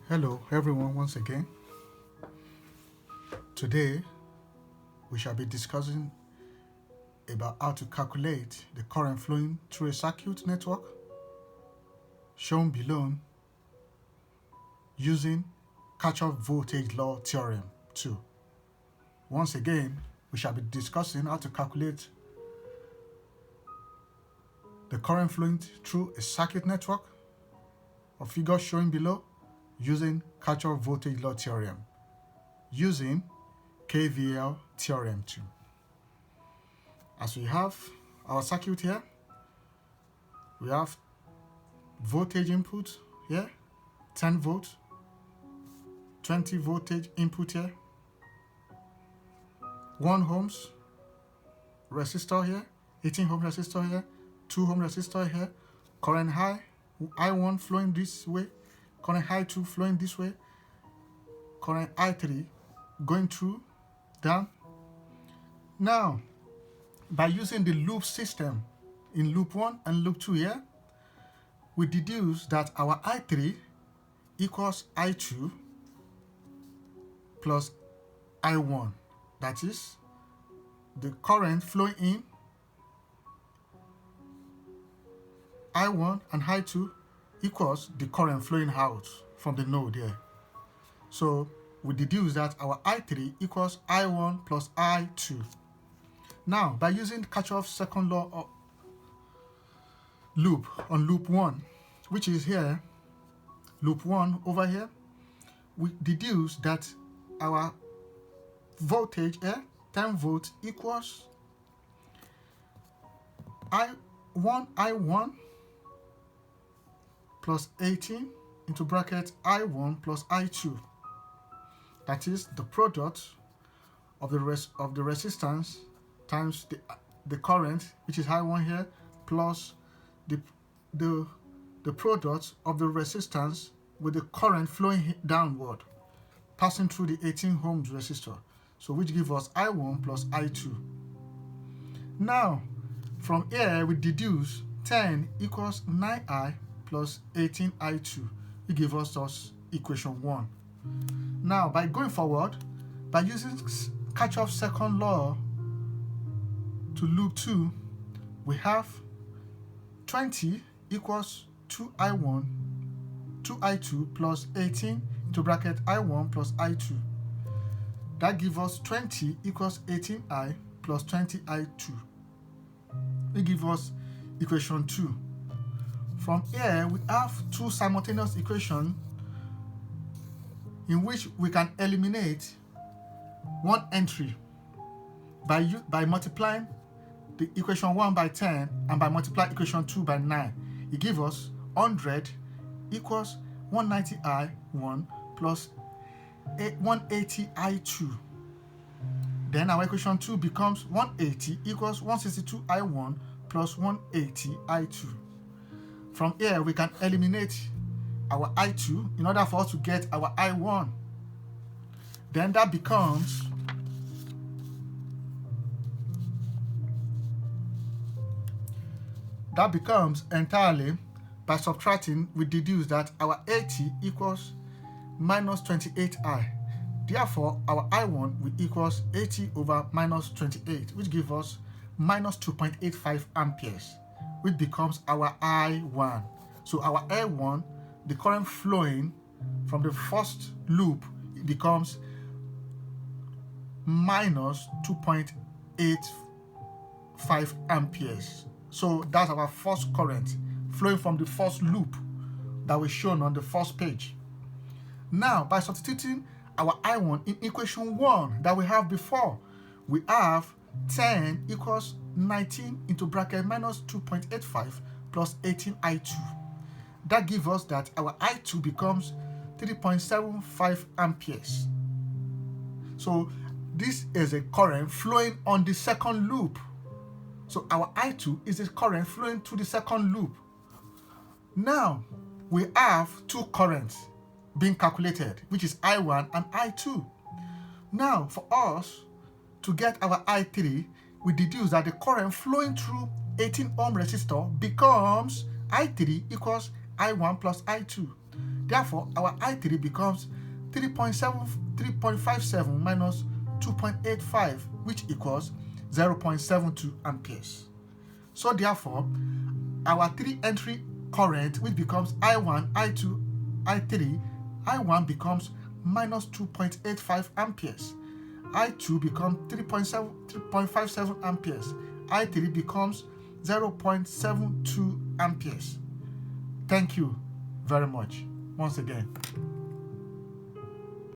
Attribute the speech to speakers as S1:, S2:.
S1: Hello everyone once again. Today we shall be discussing about how to calculate the current flowing through a circuit network shown below using Kirchhoff voltage law theorem 2. Once again, we shall be discussing how to calculate the current flowing through a circuit network or figure shown below using Kirchhoff voltage law theorem using KVL theorem 2. As we have our circuit here, we have voltage input here, 10 volts, 20 voltage input here, 1 ohms resistor here, 18 ohm resistor here, 2 ohm resistor here, current high, I1 flowing this way, current high 2 flowing this way, current I3 going through, down. Now, by using the loop system in loop 1 and loop 2 here, we deduce that our I3 equals I2 plus I1. That is, the current flowing in I1 and I2 equals the current flowing out from the node here. So we deduce that our I3 equals I1 plus I2. Now, by using Kirchhoff's second law of loop on loop 1, which is here, loop 1 over here, we deduce that our voltage here, 10 volts, equals I1 plus 18 into bracket I1 plus I2. That is the product of the resistance times the current, which is I1 here, plus the product of the resistance with the current flowing downward, passing through the 18 ohms resistor. So which gives us I1 plus I2. Now, from here we deduce 10 equals 9I plus 18I2. It gives us equation 1. Now, by going forward, by using Kirchhoff's second law to loop 2, we have 20 equals 2I1, 2I2 plus 18 into bracket I1 plus I2. That gives us 20 equals 18I plus 20I2. It gives us equation 2. From here, we have two simultaneous equations in which we can eliminate one entry by multiplying the equation 1 by 10 and by multiplying equation 2 by 9. It gives us 100 equals 190I1 plus 180I2. Then our equation 2 becomes 180 equals 162I1 plus 180I2. From here, we can eliminate our I2 in order for us to get our I1. Then that becomes entirely, by subtracting, we deduce that our 80 equals minus 28I. Therefore, our I1 will equals 80 over minus 28, which gives us minus 2.85 amperes, which becomes our I1. So our I1, the current flowing from the first loop, it becomes minus 2.85 amperes. So that's our first current flowing from the first loop that was shown on the first page. Now, by substituting our I1 in equation 1 that we have before, we have 10 equals 19 into bracket minus 2.85 plus 18I2. That gives us that our I2 becomes 3.75 amperes. So this is a current flowing on the second loop. So our I2 is a current flowing through the second loop. Now we have two currents being calculated, which is I1 and I2. Now for us to get our I3, we deduce that the current flowing through 18 ohm resistor becomes I3 equals I1 plus I2. Therefore, our I3 becomes 3.57 minus 2.85, which equals 0.72 amperes. So therefore, our 3-entry current, which becomes I1, I2, I3, I1 becomes minus 2.85 amperes. I2 becomes 3.57 amperes. I3 becomes 0.72 amperes. Thank you very much once again.